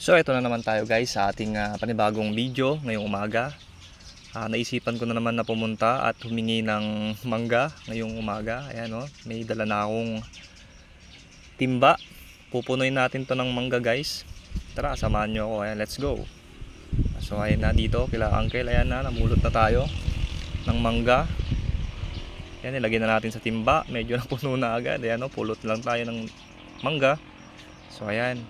So ito na naman tayo guys sa ating panibagong video ngayong umaga. Naisipan ko na naman na pumunta at humingi ng mangga ngayong umaga. Ayan o, may dala na akong timba. Pupunuin natin to ng mangga guys. Tara, samahan nyo ako. Ayan, let's go. So ayan na dito kila uncle. Ayan na, namulot na tayo ng mangga. Ayan, ilagay na natin sa timba. Medyo napuno na agad. Ayan o, pulot lang tayo ng mangga. So ayan,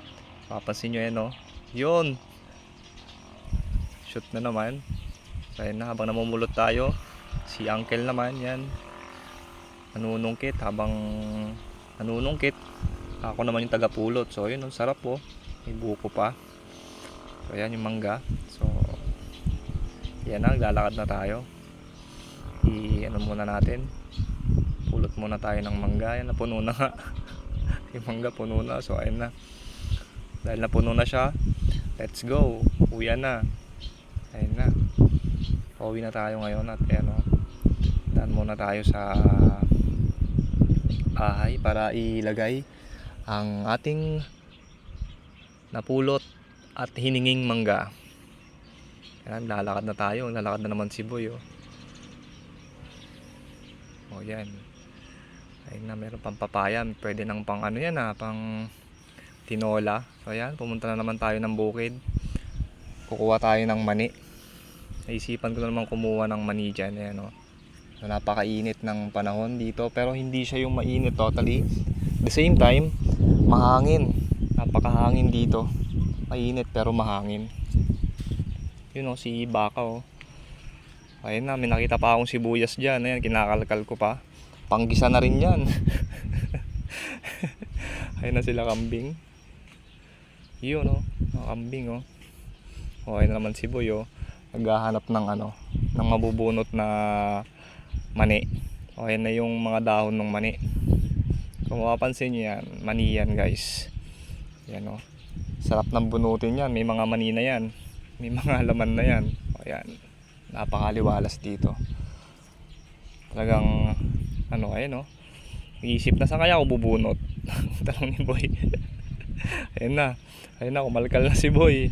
papansin nyo yan o. Yun, shoot na naman. So ayan na, habang namumulot tayo, si uncle naman yan nanunungkit. Habang nanunungkit, ako naman yung tagapulot. So yun, ang sarap po, may buko pa. So ayan yung mangga. So yan na, lalakad na tayo. Ano muna natin, pulot muna tayo ng mangga. Yan, napuno na nga. Yung mangga puno na. So ayan na, dahil napuno na siya, let's go, uwi na. Ayun na, pauwi na tayo ngayon. At ayan o, daan muna tayo sa bahay para ilagay ang ating napulot at hininging mangga. Ayan, lalakad na tayo. Lalakad na naman si Boy o. O yan, ayun na, meron pang papaya. Pwede nang pang ano yan pang tinola. So ayan, pumunta na naman tayo ng bukid. Kukuha tayo ng mani. Naisipan ko na naman kumuha ng mani dyan. Ayan o. So napakainit ng panahon dito, pero hindi siya yung mainit totally. At the same time, mahangin. Napakahangin dito. Mainit pero mahangin. Yun o, si baka o. Ayun na, may nakita pa akong sibuyas dyan. Ayan, kinakalkal ko pa. Panggisa na rin yan. Ayun na sila kambing. Yun o, kambing o. Okay na naman si Boy o, naghahanap ng ng mabubunot na mani. Okay na yung mga dahon ng mani. Kung mapapansin nyo yan, mani yan guys. Yan o, sarap ng bunutin yan. May mga mani na yan, may mga laman na yan. Ayan, napakaliwalas dito. Talagang ayun o, iisip na saan kaya ako bubunot. Tanong ni Boy. Ayun na, kumalkal na si Boy.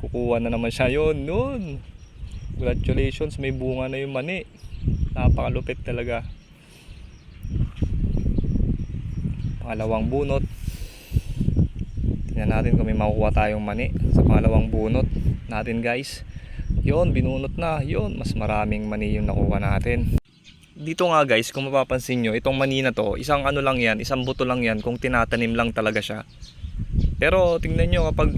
Kukuha na naman siya. Yun. Congratulations, may bunga na yung mani. Napakalupit talaga. Pangalawang bunot. Tingnan natin kung may makukuha tayong mani sa pangalawang bunot natin guys. Yun, binunot na. Yun, mas maraming mani yung nakuha natin. Dito nga guys, kung mapapansin nyo, itong mani na to, isang lang yan, isang buto lang yan kung tinatanim lang talaga siya. Pero tingnan nyo, kapag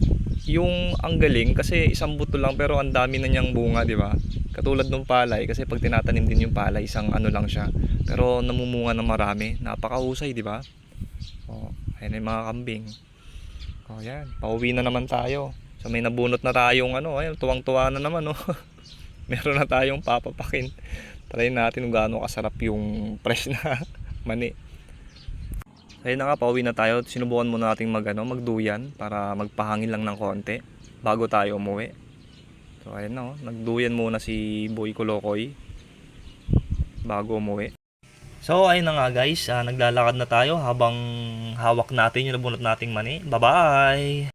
yung ang galing, kasi isang buto lang pero ang dami na niyang bunga, di ba? Katulad ng palay, kasi pag tinatanim din yung palay, isang lang siya. Pero namumunga ng marami, napakahusay, di ba? Oh, ayun yung mga kambing. Oh, yan, pauwi na naman tayo. So may nabunot na tayong ayun, tuwang-tuwa na naman, oh. Meron na tayong papapakin. Try natin kung gaano kasarap yung fresh na mani. Ayun na nga, pauwi na tayo. Sinubukan muna natin magduyan para magpahangin lang ng konti bago tayo umuwi. So ayun na, nagduyan muna si Boy Kolokoy bago umuwi. So ayun na nga guys, naglalakad na tayo habang hawak natin yung nabunot nating mani. Bye bye!